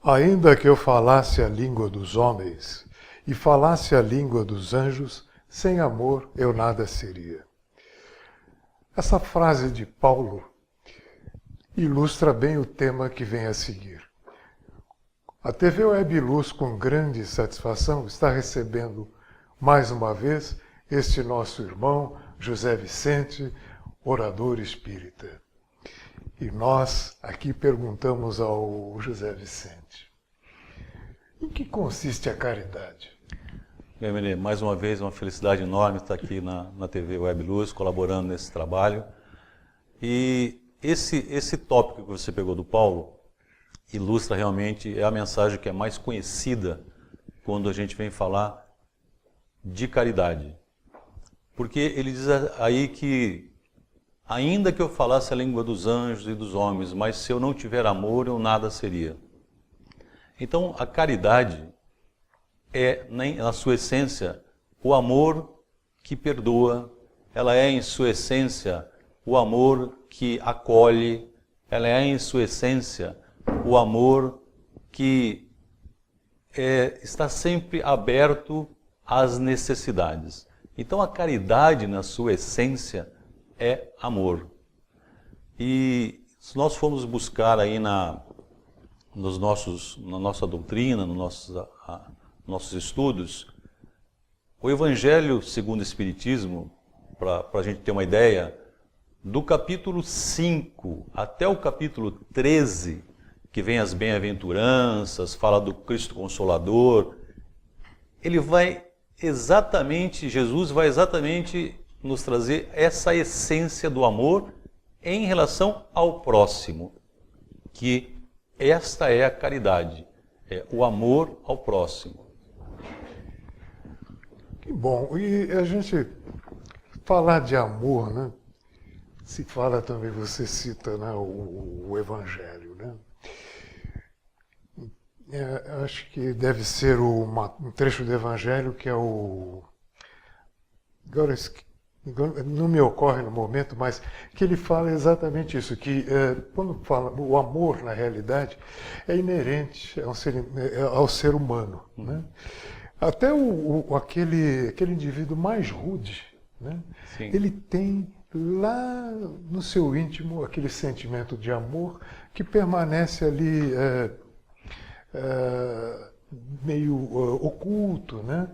Ainda que eu falasse a língua dos homens e falasse a língua dos anjos, sem amor eu nada seria. Essa frase de Paulo ilustra bem o tema que vem a seguir. A TV Web Luz, com grande satisfação, está recebendo mais uma vez este nosso irmão José Vicente, orador espírita. E nós aqui perguntamos ao José Vicente: em que consiste a caridade? Bem, Menê, mais uma vez uma felicidade enorme estar aqui na TV Web Luz, colaborando nesse trabalho. E esse tópico que você pegou do Paulo ilustra realmente, é a mensagem que é mais conhecida quando a gente vem falar de caridade. Porque ele diz aí que, ainda que eu falasse a língua dos anjos e dos homens, mas se eu não tiver amor, eu nada seria. Então, a caridade é, na sua essência, o amor que perdoa, ela é, em sua essência, o amor que acolhe, ela é, em sua essência, o amor que está sempre aberto às necessidades. Então, a caridade, na sua essência, é amor. E se nós formos buscar aí na nossa doutrina, nos nossos estudos, o Evangelho segundo o Espiritismo, para a gente ter uma ideia, do capítulo 5 até o capítulo 13, que vem as bem-aventuranças, fala do Cristo Consolador, Jesus vai exatamente nos trazer essa essência do amor em relação ao próximo, que esta é a caridade, é o amor ao próximo. Que bom. E a gente falar de amor, né? Se fala também, você cita, né, o Evangelho, né? Acho que deve ser um trecho do Evangelho que é o... Agora não me ocorre no momento, mas que ele fala exatamente isso, que quando fala o amor, na realidade, é inerente ao ser humano, né? Até aquele indivíduo mais rude, né? Ele tem lá no seu íntimo aquele sentimento de amor que permanece ali meio oculto, né?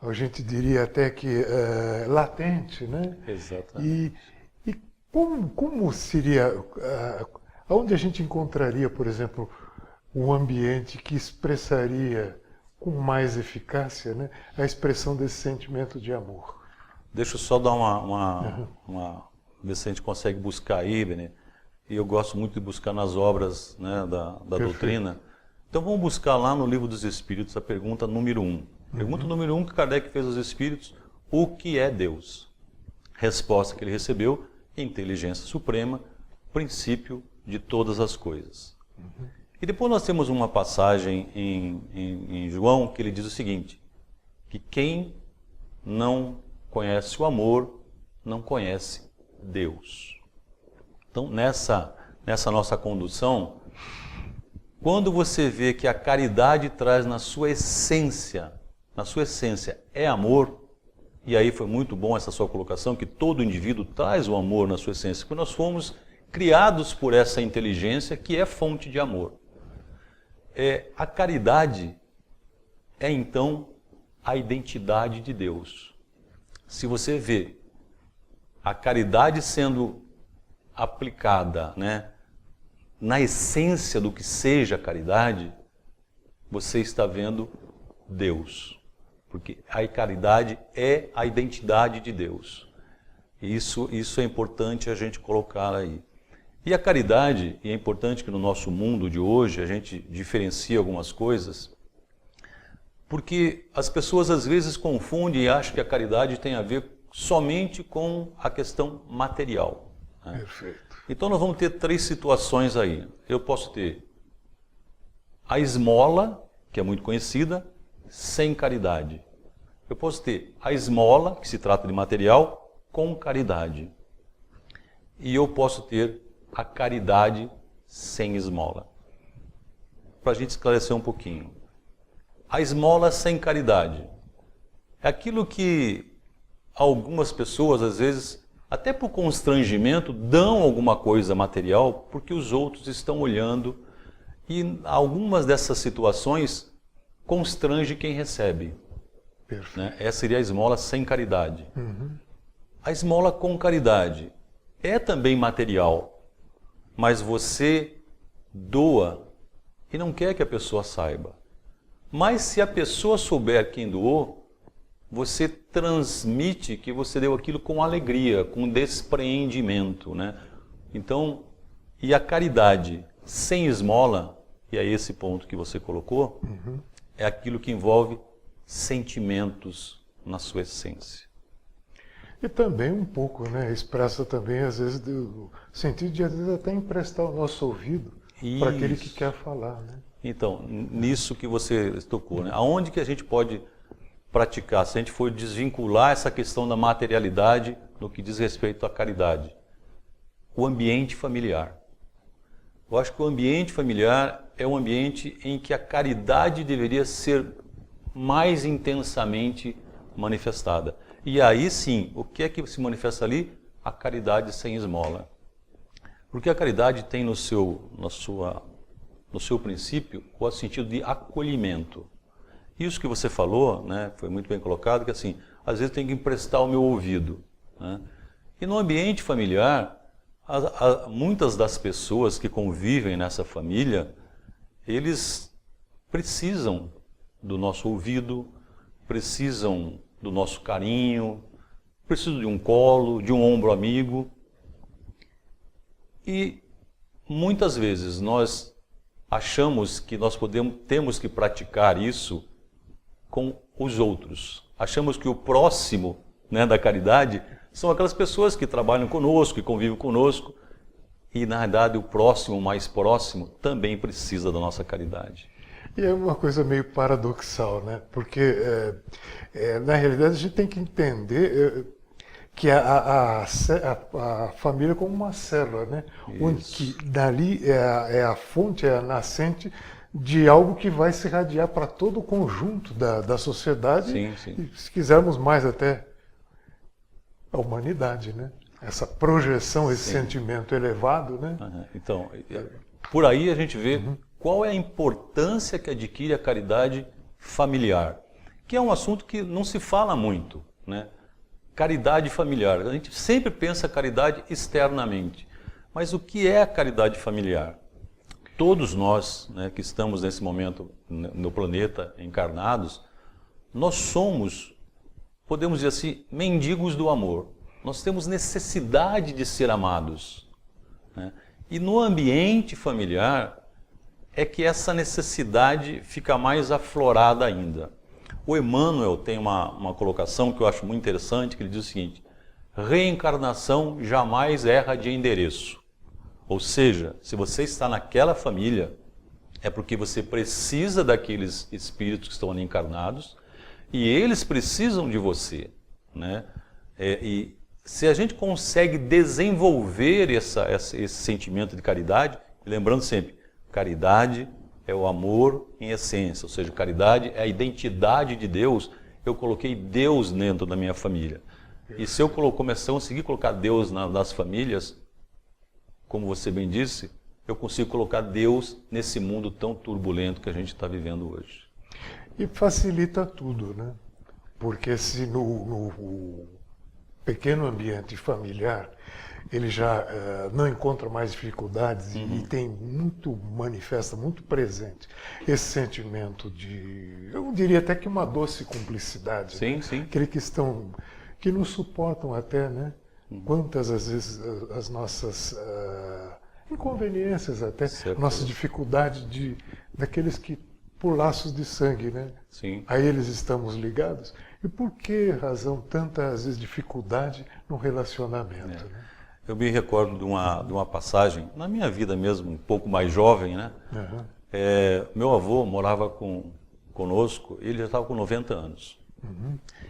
A gente diria até que latente, né? Exatamente. E como seria, onde a gente encontraria, por exemplo, um ambiente que expressaria com mais eficácia, né, a expressão desse sentimento de amor? Deixa eu só dar ver se a gente consegue buscar aí, Benê. E eu gosto muito de buscar nas obras, né, da doutrina. Então vamos buscar lá no Livro dos Espíritos a pergunta número 1. Pergunta número 1 que Kardec fez aos Espíritos: o que é Deus? Resposta que ele recebeu: inteligência suprema, princípio de todas as coisas. E depois nós temos uma passagem em João que ele diz o seguinte: que quem não conhece o amor não conhece Deus. Então, nessa nossa condução, quando você vê que a caridade traz na sua essência é amor, e aí foi muito bom essa sua colocação, que todo indivíduo traz o amor na sua essência, porque nós fomos criados por essa inteligência que é fonte de amor. A caridade é então a identidade de Deus. Se você vê a caridade sendo aplicada, né, na essência do que seja a caridade, você está vendo Deus. Porque a caridade é a identidade de Deus. Isso é importante a gente colocar aí. E a caridade, e é importante que no nosso mundo de hoje a gente diferencie algumas coisas, porque as pessoas às vezes confundem e acham que a caridade tem a ver somente com a questão material, né? Perfeito. Então nós vamos ter 3 situações aí. Eu posso ter a esmola, que é muito conhecida, sem caridade. Eu posso ter a esmola, que se trata de material, com caridade. E eu posso ter a caridade sem esmola. para a gente esclarecer um pouquinho. A esmola sem caridade é aquilo que algumas pessoas, às vezes, até por constrangimento, dão alguma coisa material porque os outros estão olhando, e algumas dessas situações constrange quem recebe. Né? Essa seria a esmola sem caridade. A esmola com caridade é também material, mas você doa e não quer que a pessoa saiba. Mas se a pessoa souber quem doou, você transmite que você deu aquilo com alegria, com despreendimento, né? Então, e a caridade sem esmola, e é esse ponto que você colocou, é aquilo que envolve sentimentos na sua essência. E também um pouco, né, expressa também, às vezes, o sentido de, às vezes, até emprestar o nosso ouvido para aquele que quer falar, né? Então, nisso que você tocou, né? Aonde que a gente pode praticar, se a gente for desvincular essa questão da materialidade no que diz respeito à caridade? O ambiente familiar. Eu acho que o ambiente familiar é um ambiente em que a caridade deveria ser mais intensamente manifestada. E aí sim, o que é que se manifesta ali? A caridade sem esmola. Porque a caridade tem no seu princípio o sentido de acolhimento. Isso que você falou, né, foi muito bem colocado, que assim, às vezes tem que emprestar o meu ouvido. Né? E no ambiente familiar, muitas das pessoas que convivem nessa família, eles precisam do nosso ouvido, precisam do nosso carinho, precisam de um colo, de um ombro amigo. E muitas vezes nós achamos que nós temos que praticar isso com os outros. Achamos que o próximo, né, da caridade são aquelas pessoas que trabalham conosco, que convivem conosco. E, na verdade, o próximo, mais próximo, também precisa da nossa caridade. E é uma coisa meio paradoxal, né? Porque, na realidade, a gente tem que entender que a família é como uma célula, né? Onde que dali é a fonte, é a nascente de algo que vai se irradiar para todo o conjunto da sociedade. Sim, sim. E, se quisermos mais, até a humanidade, né? Essa projeção, esse sentimento elevado, né? Então, por aí a gente vê qual é a importância que adquire a caridade familiar, que é um assunto que não se fala muito, né? Caridade familiar. A gente sempre pensa caridade externamente, mas o que é a caridade familiar? Todos nós, né, que estamos nesse momento no planeta encarnados, nós somos, podemos dizer assim, mendigos do amor. Nós temos necessidade de ser amados. Né? E no ambiente familiar é que essa necessidade fica mais aflorada ainda. O Emmanuel tem uma colocação que eu acho muito interessante, que ele diz o seguinte: reencarnação jamais erra de endereço. Ou seja, se você está naquela família, é porque você precisa daqueles espíritos que estão ali encarnados e eles precisam de você. Né? E se a gente consegue desenvolver esse sentimento de caridade, lembrando sempre, caridade é o amor em essência, ou seja, caridade é a identidade de Deus. Eu coloquei Deus dentro da minha família. E se eu conseguir colocar Deus nas famílias, como você bem disse, eu consigo colocar Deus nesse mundo tão turbulento que a gente está vivendo hoje. E facilita tudo, né? Porque se no pequeno ambiente familiar ele já não encontra mais dificuldades e tem manifesta muito presente esse sentimento de, eu diria até que uma doce cumplicidade. Sim, né? sim. Aquele que nos suportam até, né? Quantas, às vezes, as nossas inconveniências até, nossa dificuldade daqueles que, por laços de sangue, né? Sim. A eles estamos ligados. E por que razão tanta, às vezes, dificuldade no relacionamento? Né? Eu me recordo de uma passagem, na minha vida mesmo, um pouco mais jovem, né? Meu avô morava conosco, ele já estava com 90 anos.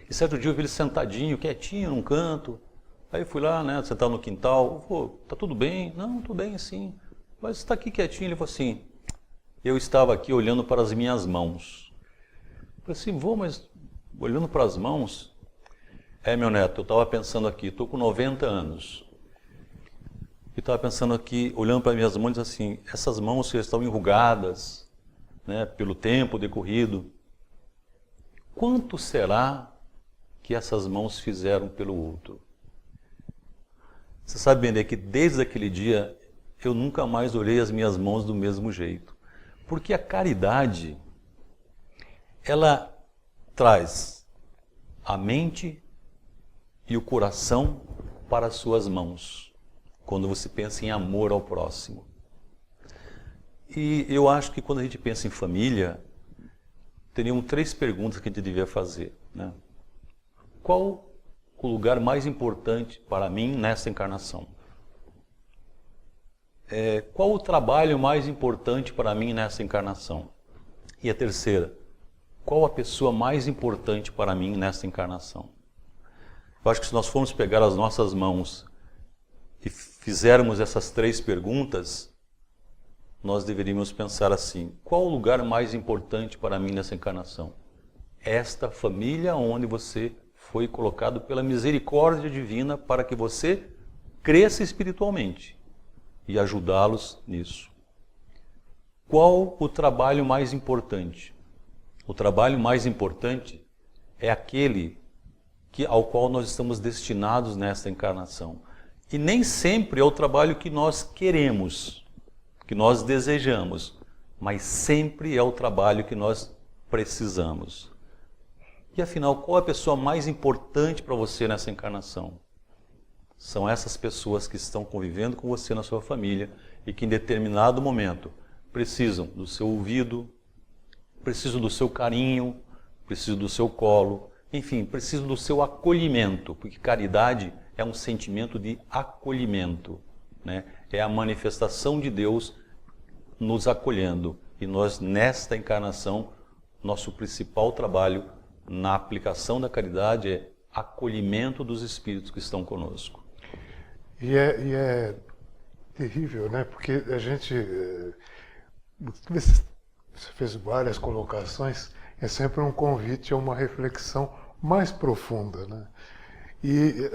E certo dia eu vi ele sentadinho, quietinho, num canto. Aí eu fui lá, né, sentar no quintal. Pô, tá tudo bem? Não, tudo bem sim. Mas você está aqui quietinho. Ele falou assim: eu estava aqui olhando para as minhas mãos. Falei assim, mas olhando para as mãos? Meu neto, eu estava pensando aqui, estou com 90 anos. E estava pensando aqui, olhando para as minhas mãos, assim, essas mãos que estão enrugadas, né, pelo tempo decorrido. Quanto será que essas mãos fizeram pelo outro? Você sabe, Benê, que desde aquele dia eu nunca mais olhei as minhas mãos do mesmo jeito. Porque a caridade, ela traz a mente e o coração para as suas mãos, quando você pensa em amor ao próximo. E eu acho que quando a gente pensa em família, teriam 3 perguntas que a gente devia fazer, né? Qual o lugar mais importante para mim nessa encarnação? Qual o trabalho mais importante para mim nessa encarnação? E a terceira, qual a pessoa mais importante para mim nessa encarnação? Eu acho que se nós formos pegar as nossas mãos e fizermos essas 3 perguntas, nós deveríamos pensar assim, qual o lugar mais importante para mim nessa encarnação? Esta família onde você foi colocado pela misericórdia divina para que você cresça espiritualmente e ajudá-los nisso. Qual o trabalho mais importante? O trabalho mais importante é aquele ao qual nós estamos destinados nesta encarnação. E nem sempre é o trabalho que nós queremos, que nós desejamos, mas sempre é o trabalho que nós precisamos. E afinal, qual a pessoa mais importante para você nessa encarnação? São essas pessoas que estão convivendo com você na sua família e que em determinado momento precisam do seu ouvido, precisam do seu carinho, precisam do seu colo, enfim, precisam do seu acolhimento, porque caridade é um sentimento de acolhimento, né? É a manifestação de Deus nos acolhendo. E nós, nesta encarnação, nosso principal trabalho na aplicação da caridade é acolhimento dos espíritos que estão conosco. E é terrível, né? Porque a gente... Você fez várias colocações, é sempre um convite a uma reflexão mais profunda, né? E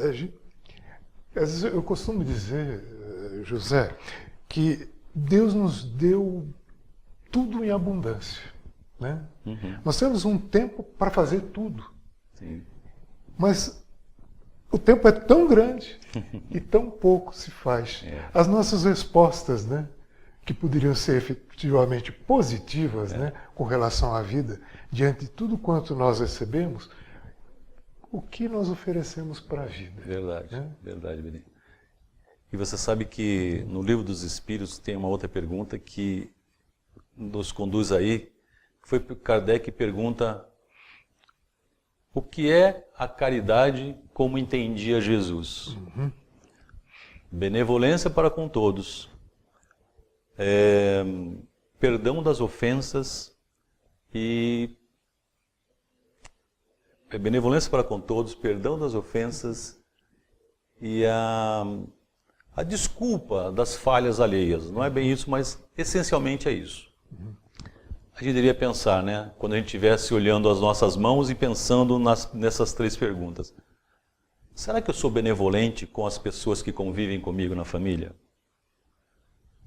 às vezes eu costumo dizer, José, que Deus nos deu tudo em abundância, né? Uhum. Nós temos um tempo para fazer tudo. Sim. Mas o tempo é tão grande e tão pouco se faz. As nossas respostas, né, que poderiam ser efetivamente positivas, né, com relação à vida, diante de tudo quanto nós recebemos, o que nós oferecemos para a vida? Verdade, né? Verdade, Benê. E você sabe que no Livro dos Espíritos tem uma outra pergunta que nos conduz aí, que foi Kardec que pergunta: o que é a caridade como entendia Jesus? Uhum. Benevolência para com todos, perdão das ofensas e... benevolência para com todos, perdão das ofensas e a desculpa das falhas alheias. Não é bem isso, mas essencialmente é isso. A gente deveria pensar, né, quando a gente estivesse olhando as nossas mãos e pensando nessas 3 perguntas. Será que eu sou benevolente com as pessoas que convivem comigo na família?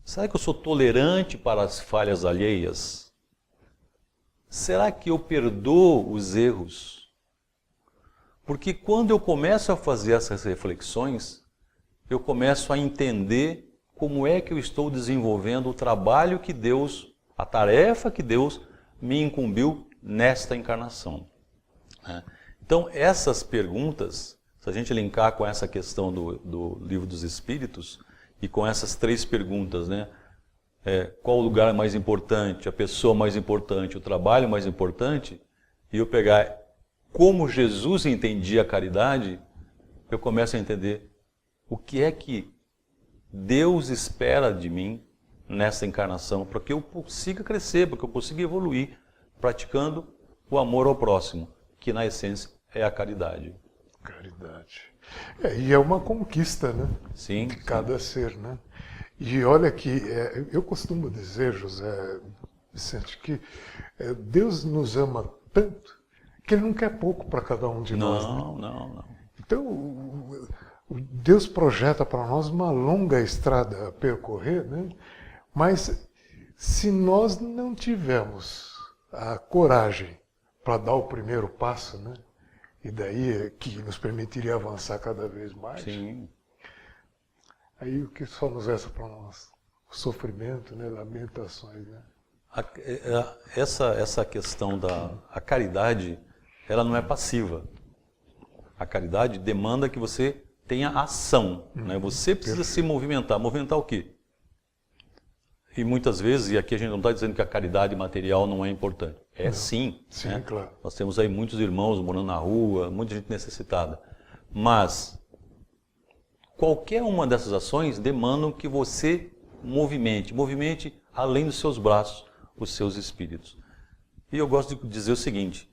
Será que eu sou tolerante para as falhas alheias? Será que eu perdoo os erros? Porque quando eu começo a fazer essas reflexões, eu começo a entender como é que eu estou desenvolvendo o trabalho que Deus, a tarefa que Deus me incumbiu nesta encarnação. Então, essas perguntas, se a gente linkar com essa questão do Livro dos Espíritos, e com essas 3 perguntas, né? Qual o lugar mais importante, a pessoa mais importante, o trabalho mais importante, e eu pegar como Jesus entendia a caridade, eu começo a entender o que é que Deus espera de mim nessa encarnação, para que eu consiga crescer, para que eu consiga evoluir, praticando o amor ao próximo, que na essência é a caridade. Caridade. E é uma conquista, né? Sim, de cada ser, né? E olha que eu costumo dizer, José, Vicente, que Deus nos ama tanto que Ele não quer pouco para cada um de nós. Né? Não. Então, Deus projeta para nós uma longa estrada a percorrer, né? Mas se nós não tivermos a coragem para dar o primeiro passo, né? E daí que nos permitiria avançar cada vez mais, Sim. aí o que só nos resta para nós? O sofrimento, né? Lamentações, né? Essa questão da caridade, ela não é passiva. A caridade demanda que você tenha ação, né? Você precisa se movimentar. Movimentar o quê? E muitas vezes, e aqui a gente não está dizendo que a caridade material não é importante. É sim. Sim, né? claro. Nós temos aí muitos irmãos morando na rua, muita gente necessitada. Mas qualquer uma dessas ações demandam que você movimente além dos seus braços, os seus espíritos. E eu gosto de dizer o seguinte,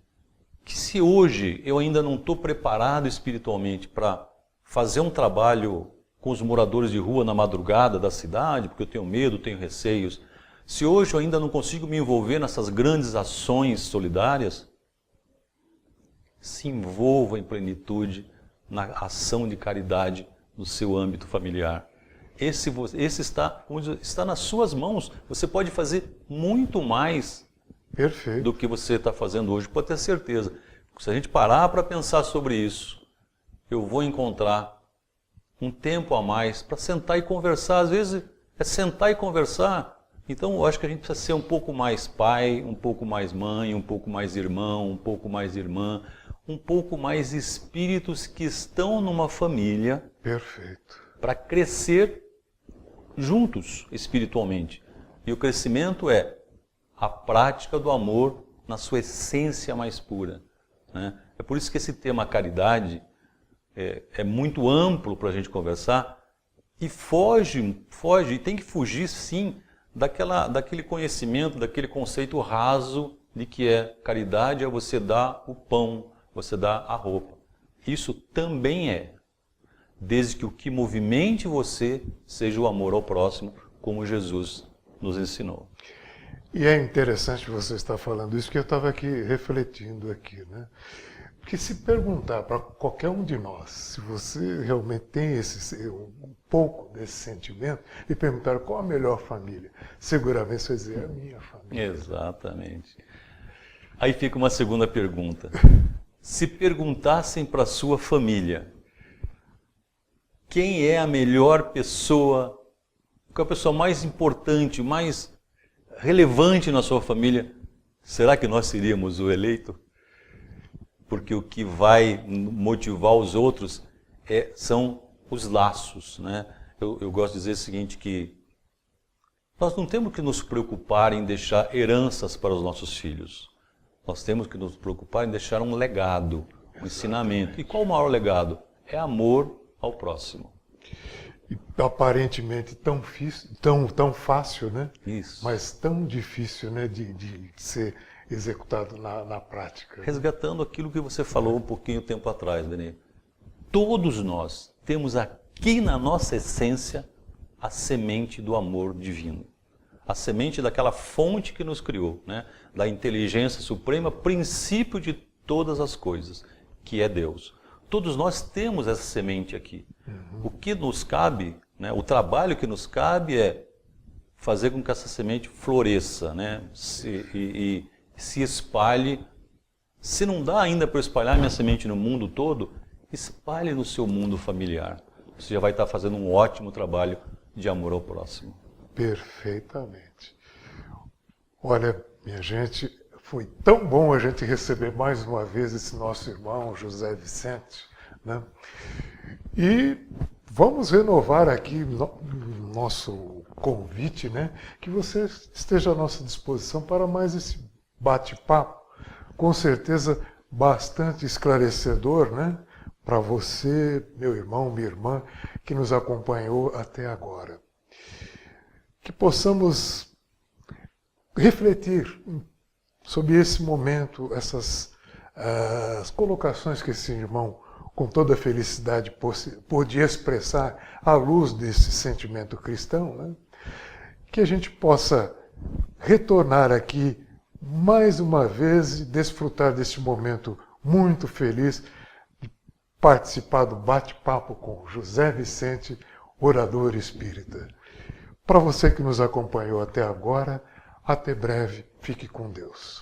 que se hoje eu ainda não estou preparado espiritualmente para fazer um trabalho com os moradores de rua na madrugada da cidade, porque eu tenho medo, tenho receios, se hoje eu ainda não consigo me envolver nessas grandes ações solidárias, se envolva em plenitude na ação de caridade no seu âmbito familiar. Esse está nas suas mãos. Você pode fazer muito mais Perfeito. do que você está fazendo hoje, pode ter certeza. Se a gente parar para pensar sobre isso, eu vou encontrar um tempo a mais para sentar e conversar. Às vezes é sentar e conversar. Então eu acho que a gente precisa ser um pouco mais pai, um pouco mais mãe, um pouco mais irmão, um pouco mais irmã, um pouco mais espíritos que estão numa família. Perfeito. Para crescer juntos espiritualmente. E o crescimento é a prática do amor na sua essência mais pura. Né? É por isso que esse tema caridade é muito amplo para a gente conversar e foge, e tem que fugir sim daquele conhecimento, daquele conceito raso de que caridade é você dar o pão, você dar a roupa. Isso também desde que o que movimente você seja o amor ao próximo, como Jesus nos ensinou. E é interessante você estar falando isso, que eu estava aqui refletindo aqui, né? Porque se perguntar para qualquer um de nós, se você realmente tem um pouco desse sentimento, e perguntar qual a melhor família, seguramente você vai dizer, é a minha família. Exatamente. Aí fica uma segunda pergunta. Se perguntassem para a sua família, quem é a melhor pessoa, qual é a pessoa mais importante, mais relevante na sua família, será que nós seríamos o eleito? Porque o que vai motivar os outros são os laços. Né? Eu gosto de dizer o seguinte, que nós não temos que nos preocupar em deixar heranças para os nossos filhos. Nós temos que nos preocupar em deixar um legado, um ensinamento. E qual o maior legado? É amor ao próximo. E aparentemente tão fácil, né? Isso. Mas tão difícil, né, de ser executado na prática. Resgatando aquilo que você falou um pouquinho tempo atrás, Benê. Todos nós temos aqui na nossa essência a semente do amor divino. A semente daquela fonte que nos criou, né? Da inteligência suprema, princípio de todas as coisas, que é Deus. Todos nós temos essa semente aqui. O que nos cabe, né, o trabalho que nos cabe é fazer com que essa semente floresça, né, e se espalhe. Se não dá ainda para espalhar minha semente no mundo todo, espalhe no seu mundo familiar. Você já vai estar fazendo um ótimo trabalho de amor ao próximo. Perfeitamente. Olha, minha gente, foi tão bom a gente receber mais uma vez esse nosso irmão José Vicente, né? E vamos renovar aqui nosso convite, né? Que você esteja à nossa disposição para mais esse bate-papo, com certeza bastante esclarecedor, né? Para você, meu irmão, minha irmã, que nos acompanhou até agora. Que possamos refletir sobre esse momento, essas as colocações que esse irmão, com toda felicidade, pôde expressar à luz desse sentimento cristão, né? Que a gente possa retornar aqui mais uma vez e desfrutar deste momento muito feliz de participar do bate-papo com José Vicente, orador espírita. Para você que nos acompanhou até agora, até breve, fique com Deus.